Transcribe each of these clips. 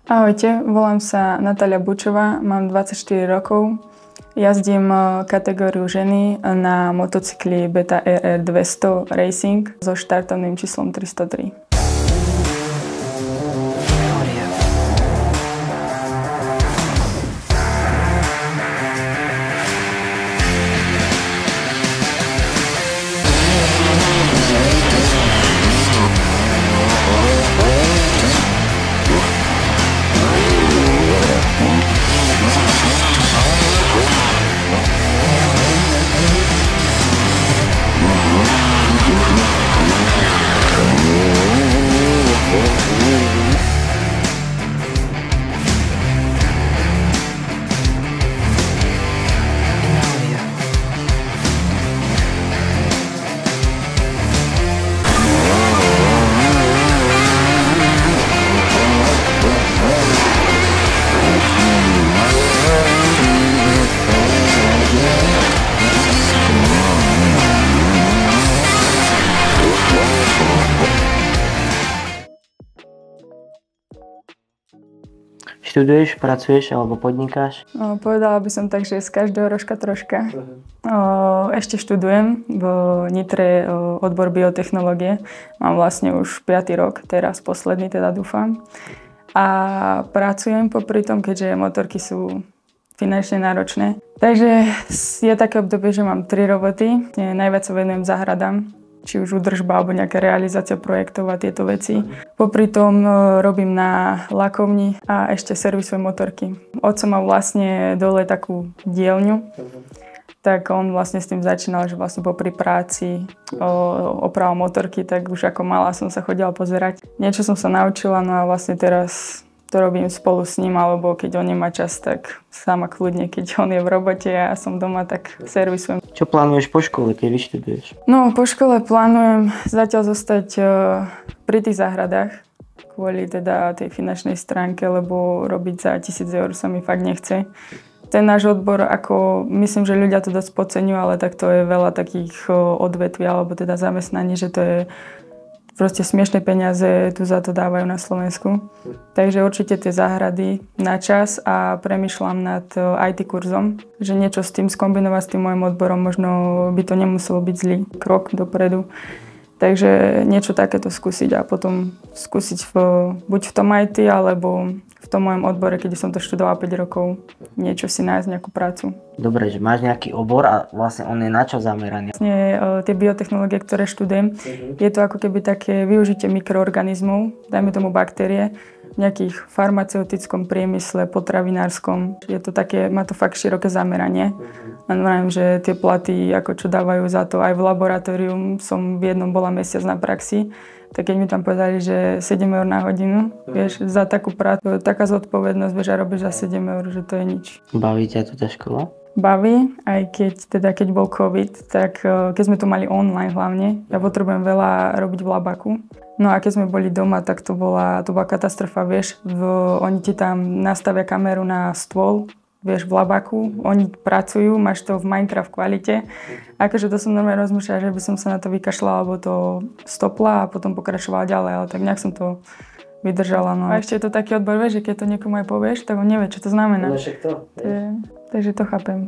Ahojte, volám sa Natália Bučová, mám 24 rokov. Jazdím kategóriu ženy na motocykli Beta RR 200 Racing so štartovným číslom 303. Študuješ, pracuješ alebo podnikáš? Povedala by som tak, že z každého rožka troška. Ešte študujem v Nitre odbor biotechnológie. Mám vlastne už 5. rok, teraz posledný teda dúfam. A pracujem popri tom, keďže motorky sú finančne náročné. Takže je také obdobie, že mám 3 roboty. Najviac sa venujem záhradám, či už údržba alebo nejaká realizácia projektov a tieto veci. Popri tom robím na lakovni a ešte servisujem motorky. Otco má vlastne dole takú dielňu, tak on vlastne s tým začínal, že vlastne popri práci opraval motorky, tak už ako malá som sa chodila pozerať. Niečo som sa naučila, no a vlastne teraz to robím spolu s ním, alebo keď on nemá čas, tak sama kľudne, keď on je v robote a ja som doma, tak servisujem. Čo plánuješ po škole, keď vyštuduješ? No, po škole plánujem zatiaľ zostať pri tých záhradách, kvôli teda tej finančnej stránke, lebo robiť za 1000 eur sa mi fakt nechce. Ten náš odbor, ako myslím, že ľudia to dosť podceňujú, ale tak to je veľa takých odvetví, alebo teda zamestnaní, že to je proste smiešné peniaze tu za to dávajú na Slovensku. Takže určite tie záhrady na čas a premýšľam nad IT kurzom, že niečo s tým skombinovať s tým môjim odborom, možno by to nemuselo byť zlý krok dopredu. Takže niečo takéto skúsiť a potom skúsiť buď v tom IT, alebo v tom mojom odbore, keď som to študovala 5 rokov, niečo si nájsť, nejakú prácu. Dobre, že máš nejaký obor a vlastne on je na čo zameraný? Vlastne tie biotechnológie, ktoré študujem, je to ako keby také využitie mikroorganizmov, dajme tomu baktérie, v nejakých farmaceutickom priemysle, potravinárskom. Je to také, má to fakt široké zameranie. Len vravím, že tie platy, ako čo dávajú za to aj v laboratórium, som v jednom bola mesiac na praxi, tak keď mi tam povedali, že 7 eur na hodinu, vieš, za takú prácu, taká zodpovednosť, vieš, a robíš za 7 eur, že to je nič. Baví ťa tu tá škola? Baví, aj keď bol COVID, tak keď sme to mali online hlavne, ja potrebujem veľa robiť v labaku. No a keď sme boli doma, tak to bola katastrofa, vieš, oni ti tam nastavia kameru na stôl, vieš, v labaku, oni pracujú, máš to v Minecraft kvalite. Akože to som normálne rozmýšľala, že by som sa na to vykašľala, alebo to stopla a potom pokračovala ďalej, ale tak nejak som to vydržala. No. A ešte je to taký odbor, vieš, že keď to niekomu aj povieš, tak on nevie, čo to znamená. No však to. Takže to chápem.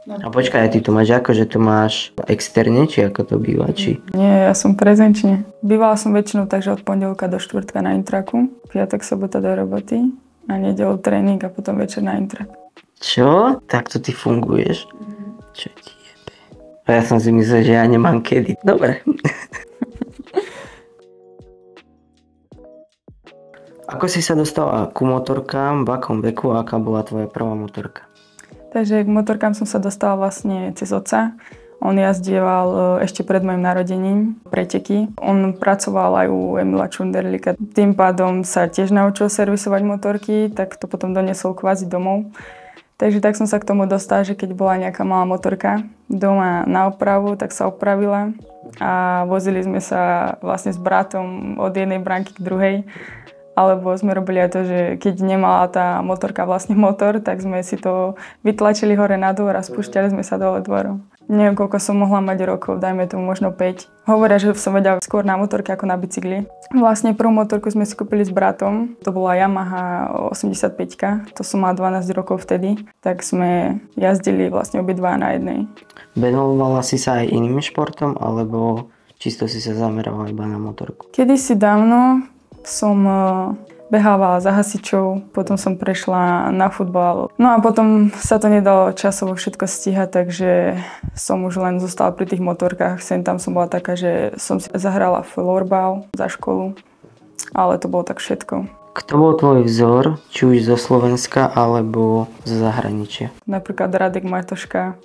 A počkaj, ty to máš ako, že to máš externe, či ako to býva, či? Nie, ja som prezenčne. Bývala som väčšinou takže od pondelka do štvrtka na intraku, piatok, sobota do roboty, a nedeľu tréning a potom večer na intrak. Čo? Takto ty funguješ? Čo ti jebe? A ja som si myslel, že ja nemám kedy. Dobre. Ako si sa dostala ku motorkám, v akom veku a aká bola tvoja prvá motorka? Takže k motorkám som sa dostala vlastne cez otca. On jazdieval ešte pred mojim narodením preteky. On pracoval aj u Emila Čunderlíka. Tým pádom sa tiež naučil servisovať motorky, tak to potom doniesol kvázi domov. Takže tak som sa k tomu dostala, že keď bola nejaká malá motorka doma na opravu, tak sa opravila a vozili sme sa vlastne s bratom od jednej bránky k druhej. Alebo sme robili aj to, že keď nemala tá motorka vlastne motor, tak sme si to vytlačili hore na dvor a spúšťali sme sa dole dvorom. Neviem, koľko som mohla mať rokov, dajme tomu možno 5. Hovoria, že som vedela skôr na motorke ako na bicykli. Vlastne prvú motorku sme si kúpili s bratom. To bola Yamaha 85, to som mala 12 rokov vtedy. Tak sme jazdili vlastne obidva na jednej. Venovala si sa aj iným športom, alebo čisto si sa zameravala iba na motorku? Kedysi dávno som behávala za hasičov, potom som prešla na futbal. No a potom sa to nedalo časovo všetko stíhať, takže som už len zostala pri tých motorkách. Sem tam som bola taká, že som si zahrala floorball za školu, ale to bolo tak všetko. Kto bol tvoj vzor, či už zo Slovenska, alebo zo zahraničia? Napríklad Radek Matoška.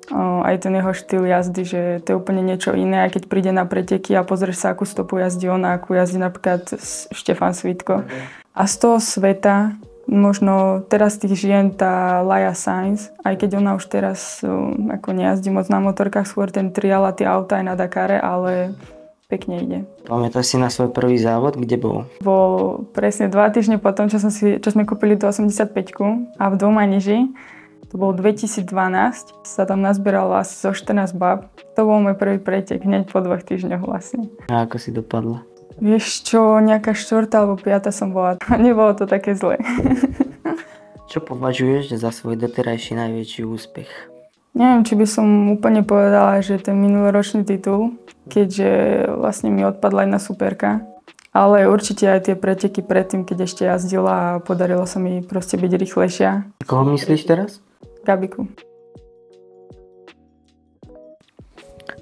Aj ten jeho štýl jazdy, že to je úplne niečo iné, aj keď príde na preteky a pozrieš sa, akú stopu jazdí ona, akú jazdí napríklad Štefan Svitko. A z toho sveta, možno teraz tých žien, tá Laia Sainz, aj keď ona už teraz ako nejazdí moc na motorkách, skôr ten trial a tie auta aj na Dakare, ale pekne ide. Pamätáš si na svoj prvý závod, kde bol? Bol presne 2 týždne potom, čo sme kúpili tú 85-ku a v Domaniži. To bolo 2012, sa tam nazbieralo asi zo 14 bab. To bol môj prvý pretek, hneď po 2 týždňoch vlastne. A ako si dopadla? Vieš čo, nejaká 4. alebo 5. som bola. Nebolo to také zlé. Čo považuješ za svoj doterajší najväčší úspech? Neviem, či by som úplne povedala, že ten minuloročný titul, keďže vlastne mi odpadla jedna superka. Ale určite aj tie preteky predtým, keď ešte jazdila a podarilo sa mi proste byť rýchlejšia. Koho myslíš teraz? Gabiku.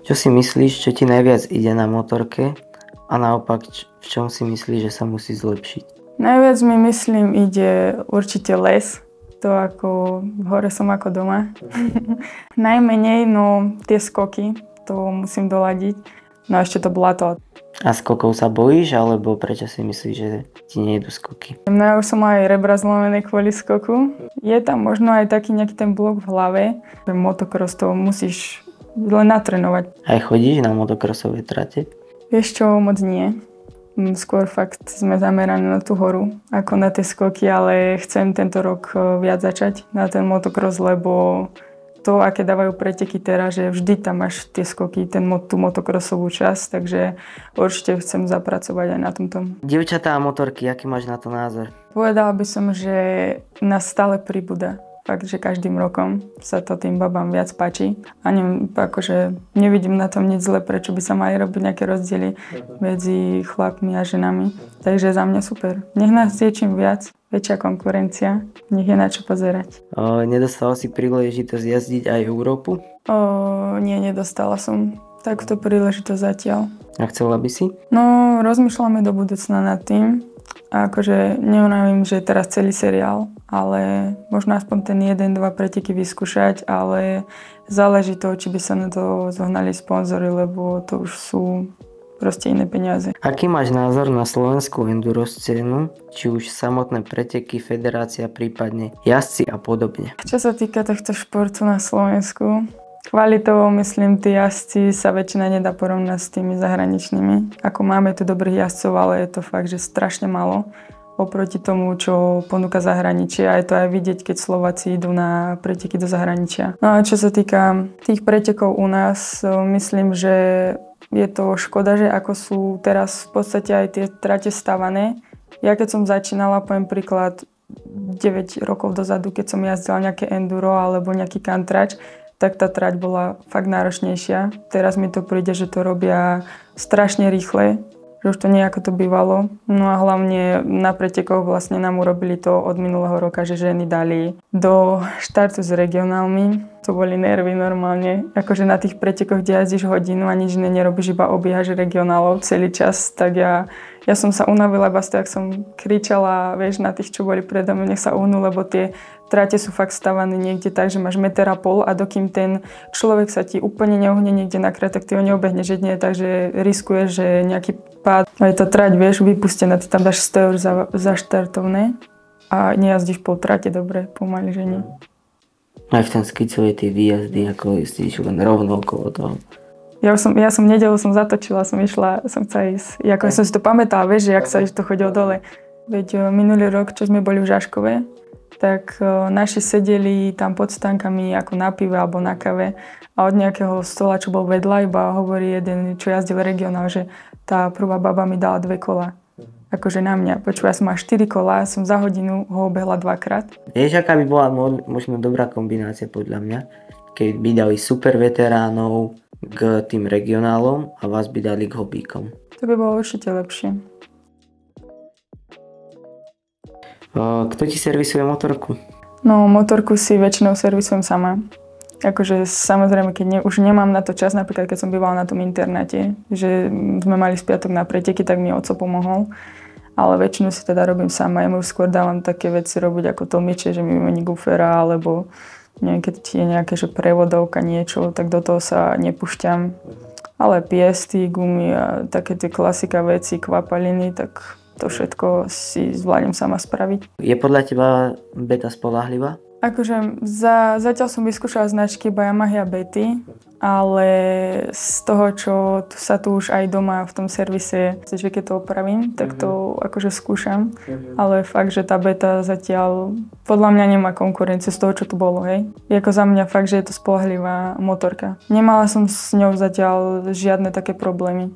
Čo si myslíš, čo ti najviac ide na motorke a naopak, v čom si myslíš, že sa musí zlepšiť? Najviac mi myslím ide určite les. To ako v hore som ako doma. Najmenej, no tie skoky, to musím doladiť. No a ešte to blato. A skokov sa bojíš, alebo prečo si myslíš, že ti nejdu skoky? No ja už som aj rebra zlomené kvôli skoku. Je tam možno aj taký nejaký ten blok v hlave. Motocross to musíš len natrénovať. Aj chodíš na motokrosové trate? Vieš čo, moc nie. Skôr fakt sme zameraní na tú horu, ako na tie skoky, ale chcem tento rok viac začať na ten motocross, lebo to, aké dávajú preteky teraz, že vždy tam máš tie skoky, tú motocrossovú časť, takže určite chcem zapracovať aj na tomto. Dievčatá a motorky, aký máš na to názor? Povedala by som, že nás stále pribúda. Fakt, že každým rokom sa to tým babám viac páči. A akože nevidím na tom nič zle, prečo by sa mali robiť nejaké rozdiely medzi chlapmi a ženami. Takže za mňa super. Nech nás je čím viac, väčšia konkurencia, nech je na čo pozerať. Nedostala si príležitosť jazdiť aj Európu? Nie, nedostala som takúto príležitosť zatiaľ. A chcela by si? No, rozmýšľame do budúcna nad tým. A akože neunavím, že teraz celý seriál, ale možno aspoň ten 1-2 preteky vyskúšať, ale záleží to, či by sa na to zohnali sponzory, lebo to už sú proste iné peniaze. Aký máš názor na slovenskú enduro scénu, či už samotné preteky, federácia, prípadne jazdci a podobne? Čo sa týka tohto športu na Slovensku, kvalitou, myslím, tí jazdci sa väčšina nedá porovnať s tými zahraničnými. Ako máme tu dobrých jazdcov, ale je to fakt, že strašne málo oproti tomu, čo ponúka zahraničie. A je to aj vidieť, keď Slováci idú na preteky do zahraničia. No a čo sa týka tých pretekov u nás, myslím, že je to škoda, že ako sú teraz v podstate aj tie trate stavané. Ja keď som začínala, poviem príklad, 9 rokov dozadu, keď som jazdila nejaké enduro alebo nejaký kantrač, tak tá trať bola fakt náročnejšia. Teraz mi to príde, že to robia strašne rýchle, že už to nie ako to bývalo. No a hlavne na pretekoch vlastne nám urobili to od minulého roka, že ženy dali do štartu s regionálmi. To boli nervy normálne. Akože na tých pretekoch, kde jazdíš hodinu a nič nerobíš, iba obiehaš regionálov celý čas, tak ja som sa unavila iba z toho, jak som kričala, vieš, na tých, čo boli predo mnou, nech sa uhnú, lebo tie trate sú fakt stavané niekde tak, že máš 1,5 metra a dokým ten človek sa ti úplne neuhne niekde na kraj, tak ty ho neobehneš jedine, takže riskuješ, že nejaký pád. Aj tá trať, vieš, vypustená, ty tam dáš 100 eur za štartovné a nejazdíš pol trate dobre, pomaly, že nie. Aj v ten skicuje tie výjazdy, ako jezdíš len rovno okolo toho. Ja som nedelu som zatočila, som chcela ísť. Ja som si to pamätala, vieš, že jak sa to chodilo dole. Veď minulý rok, čo sme boli v Žaškove, tak naši sedeli tam pod stánkami ako na pive alebo na kave a od nejakého stola, čo bol vedľa, iba hovorí jeden, čo jazdil regionál, že tá prvá baba mi dala 2 kola. Akože na mňa. Počúva, ja som mal 4 kola, som za hodinu ho obehla 2-krát. Vieš, aká by bola možno dobrá kombinácia podľa mňa, keď by dali super veteránov k tým regionálom a vás by dali k hobíkom. To by bolo určite lepšie. Kto ti servisuje motorku? No, motorku si väčšinou servisujem sama. Akože samozrejme, keď už nemám na to čas, napríklad keď som bývala na tom internáte, že sme mali spiatok na preteky, tak mi oco pomohol. Ale väčšinu si teda robím sama. Ja mu skôr dávam také veci robiť ako tlmiče, že mi vymení bufera, alebo keď je nejaké že prevodovka, niečo, tak do toho sa nepúšťam. Ale piesty, gumy a také tie klasika veci, kvapaliny, tak to všetko si zvládnem sama spraviť. Je podľa teba beta spoľahlivá? Akože zatiaľ som vyskúšala značky iba Yamaha a Betty, ale z toho, čo sa tu už aj doma v tom servise, že keď to opravím, tak to akože skúšam. Ale fakt, že tá Beta zatiaľ podľa mňa nemá konkurenciu z toho, čo tu bolo, hej. Je ako za mňa fakt, že je to spoľahlivá motorka. Nemala som s ňou zatiaľ žiadne také problémy.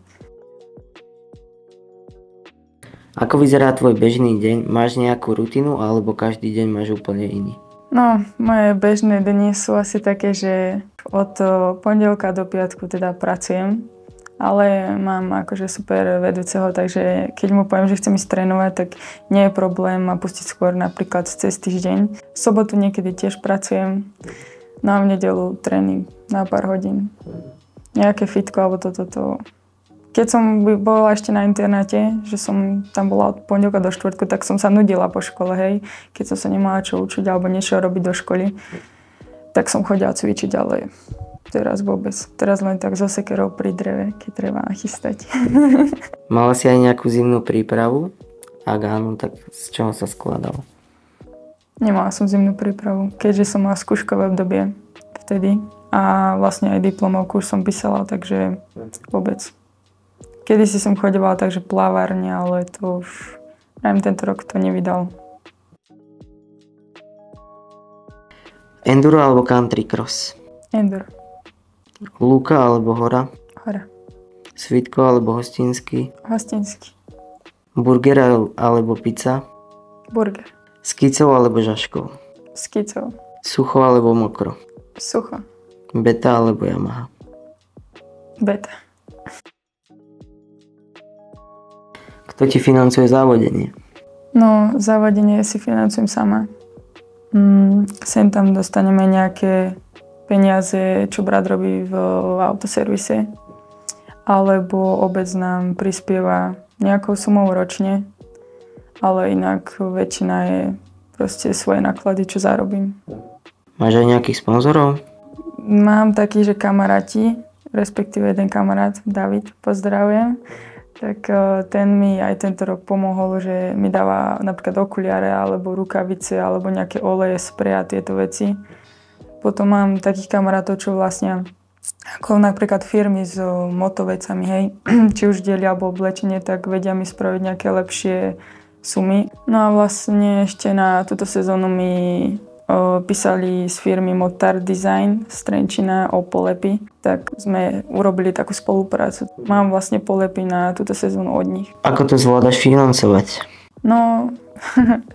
Ako vyzerá tvoj bežný deň? Máš nejakú rutinu alebo každý deň máš úplne iný? No, moje bežné dni sú asi také, že od pondelka do piatku teda pracujem, ale mám akože super vedúceho, takže keď mu poviem, že chcem ísť trénovať, tak nie je problém ma pustiť skôr napríklad cez týždeň. V sobotu niekedy tiež pracujem, no a v nedeľu tréning na pár hodín. Nejaké fitko alebo toto. Keď som bola ešte na internáte, že som tam bola od pondelka do štvrtku, tak som sa nudila po škole, hej. Keď som sa nemala čo učiť alebo niečo robiť do školy, tak som chodila cvičiť, ale teraz vôbec. Teraz len tak so sekerou pri dreve, keď treba nachystať. Mala si aj nejakú zimnú prípravu? Ak áno, tak z čoho sa skladalo? Nemala som zimnú prípravu, keďže som mala skúškové obdobie vtedy. A vlastne aj diplomovku už som písala, takže vôbec. Kedysi som chodevala takže plávárne, ale to už neviem, tento rok to nevydal. Enduro alebo country cross? Enduro. Lúka alebo hora? Hora. Svitko alebo hostinský? Hostinský. Burger alebo pizza? Burger. S kicou alebo žaškou? S kicou. Sucho alebo mokro? Sucho. Beta alebo Yamaha? Beta. Kto ti financuje závodenie? No, závodenie si financujem sama. Sem tam dostaneme nejaké peniaze, čo brat robí v autoservise. Alebo obec nám prispieva nejakou sumou ročne. Ale inak väčšina je proste svoje náklady, čo zarobím. Máš aj nejakých sponzorov? Mám takých, že kamaráti, respektíve jeden kamarát, David, pozdravujem. Tak ten mi aj tento rok pomohol, že mi dáva napríklad okuliare, alebo rukavice, alebo nejaké oleje, sprej a tieto veci. Potom mám takých kamarátov, čo vlastne ako napríklad firmy s motovecami, hej, či už delia alebo oblečenie, tak vedia mi spraviť nejaké lepšie sumy. No a vlastne ešte na túto sezónu mi písali z firmy Motar Design z Trenčína o polepy, tak sme urobili takú spoluprácu. Mám vlastne polepy na túto sezónu od nich. Ako to zvládaš financovať? No,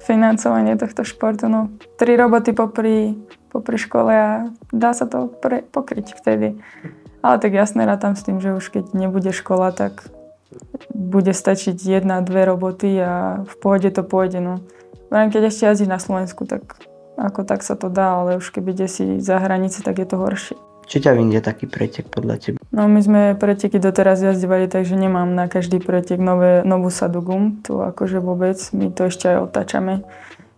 financovanie tohto športu, no 3 roboty popri škole a dá sa to pokryť vtedy. Ale tak jasne rátam s tým, že už keď nebude škola, tak bude stačiť 1-2 roboty a v pohode to pôjde, no. Len keď ešte jazdíš na Slovensku, tak ako tak sa to dá, ale už keď ide si za hranice, tak je to horšie. Čo ťa vyjde taký pretek podľa teba? No my sme preteky doteraz jazdívali, takže nemám na každý pretek novú sadu gum. Tu akože vôbec, my to ešte aj otáčame.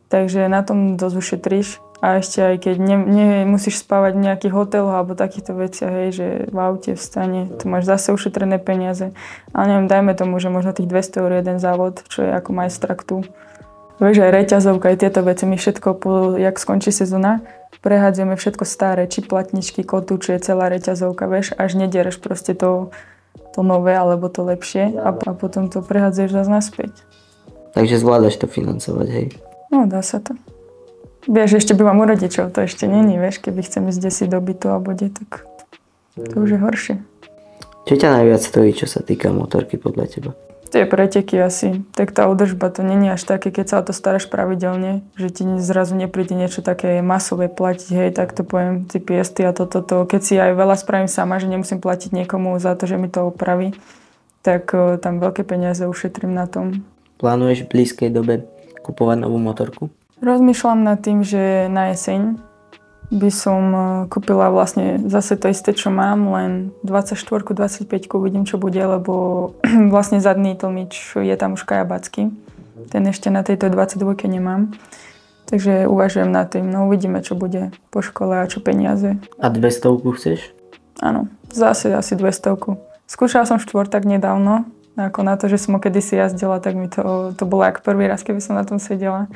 Takže na tom dosť ušetríš. A ešte aj keď nemusíš spávať v nejakých hoteloch alebo takýchto veciach, hej, že v aute, v stane, tu máš zase ušetrené peniaze. Ale neviem, dajme tomu, že možno tých 200 € jeden závod, čo je ako majstraktu. Vieš, aj reťazovka, aj tieto veci, my všetko, jak skončí sezóna, prehádzame všetko staré, či platničky, kotúče, celá reťazovka, vieš, až nedereš proste to nové alebo to lepšie a potom to prehádzuješ zase naspäť. Takže zvládaš to financovať, hej? No, dá sa to. Vieš, ešte bývam u rodičov, to ešte není, vieš, keby chcem ísť desi do bytu a bude, tak to už je horšie. Čo ťa najviac stojí, čo sa týka motorky podľa teba? Tie preteky asi, tak tá údržba to není až také, keď sa o to staráš pravidelne, že ti zrazu nepríde niečo také masové platiť, hej, tak to poviem, ty piesty a toto. Keď si aj veľa spravím sama, že nemusím platiť niekomu za to, že mi to opraví, tak tam veľké peniaze ušetrím na tom. Plánuješ v blízkej dobe kupovať novú motorku? Rozmýšľam nad tým, že na jeseň by som kúpila vlastne zase to isté, čo mám, len 24, 25, uvidím, čo bude, lebo vlastne zadný tlmič je tam už kajabacký. Ten ešte na tejto 22 nemám. Takže uvažujem nad tým, no uvidíme, čo bude po škole a čo peniaze. A 200 chceš? Áno, zase asi 200. Skúšala som štvortak nedávno, ako na to, že som ho kedysi jazdila, tak mi to bolo ako prvý raz, keby som na tom sedela.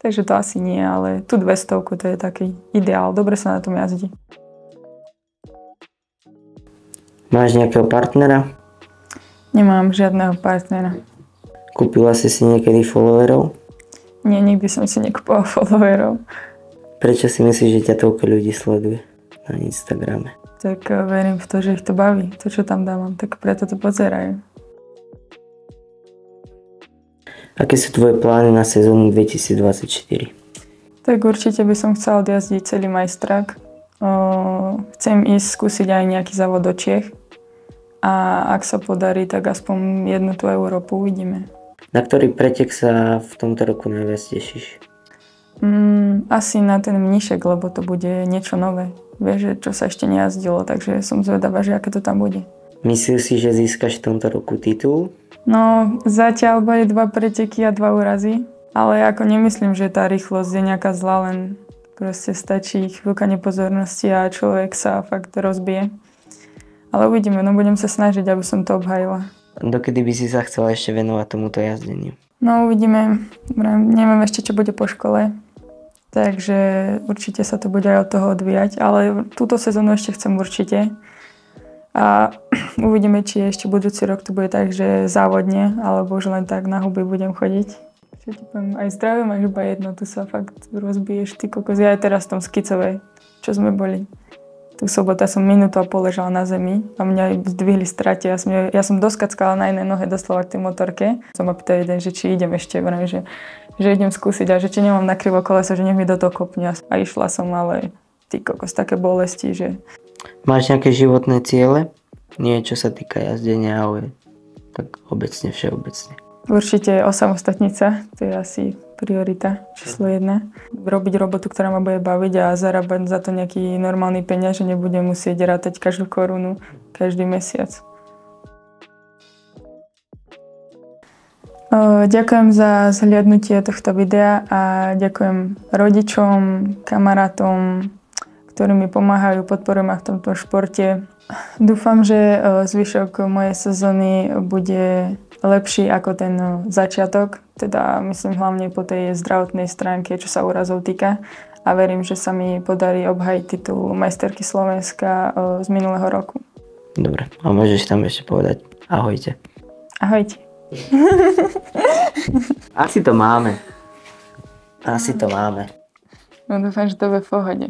Takže to asi nie, ale tu 200 to je taký ideál, dobre sa na tom jazdí. Máš nejakého partnera? Nemám žiadneho partnera. Kúpila si niekedy followerov? Nie, nikdy som si nekúpala followerov. Prečo si myslíš, že ťa toľko ľudí sleduje na Instagrame? Tak verím v to, že ich to baví, to čo tam dávam, tak preto to pozerajú. Aké sú tvoje plány na sezónu 2024? Tak určite by som chcela odjazdiť celý majstrák. Chcem ísť skúsiť aj nejaký závod do Čiech. A ak sa podarí, tak aspoň jednu tú Európu uvidíme. Na ktorý pretek sa v tomto roku najviac tešíš? Asi na ten mníšek, lebo to bude niečo nové. Vieš, čo sa ešte nejazdilo, takže som zvedavá, že aké to tam bude. Myslíš si, že získaš v tomto roku titul? No, zatiaľ boli 2 preteky a 2 úrazy, ale ako nemyslím, že tá rýchlosť je nejaká zlá, len proste stačí chvíľka nepozornosti a človek sa fakt rozbije. Ale uvidíme, no budem sa snažiť, aby som to obhájila. Dokedy by si sa chcela ešte venovať tomuto jazdeniu? No uvidíme, neviem ešte, čo bude po škole, takže určite sa to bude aj od toho odvíjať, ale túto sezónu ešte chcem určite. A uvidíme, či ešte budúci rok to bude tak, že závodne, alebo už len tak na huby budem chodiť. Čo ti poviem, aj zdravie máš iba jedno, tu sa fakt rozbiješ, ty kokos. Ja aj teraz v tom skicovej, čo sme boli. Tu sobota som minútu a pol ležala na zemi a mňa zdvihli strate. Ja som doskackala na jednej nohe doslova k tej motorke. Som ma pýtal jeden, že či idem ešte, že idem skúsiť a že či nemám na krivo koleso, že nech mi do toho kopne. A išla som, ale ty kokos, také bolesti, že... Máš nejaké životné ciele? Nie, čo sa týka jazdenia, ale tak obecne, všeobecne. Určite osamostatniť sa, to je asi priorita číslo 1. Robiť robotu, ktorá ma bude baviť a zarábať za to nejaký normálny peniaz, že nebudem musieť rátať každú korunu, každý mesiac. Ďakujem za zhliadnutie tohto videa a ďakujem rodičom, kamarátom, ktorí mi pomáhajú, podporujú ma v tomto športe. Dúfam, že zvyšok mojej sezóny bude lepší ako ten začiatok, teda myslím hlavne po tej zdravotnej stránke, čo sa úrazov týka. A verím, že sa mi podarí obhajiť titul majsterky Slovenska z minulého roku. Dobre, a môžeš tam ešte povedať ahojte. Ahojte. Asi to máme. No dúfam, že to bude v pohode.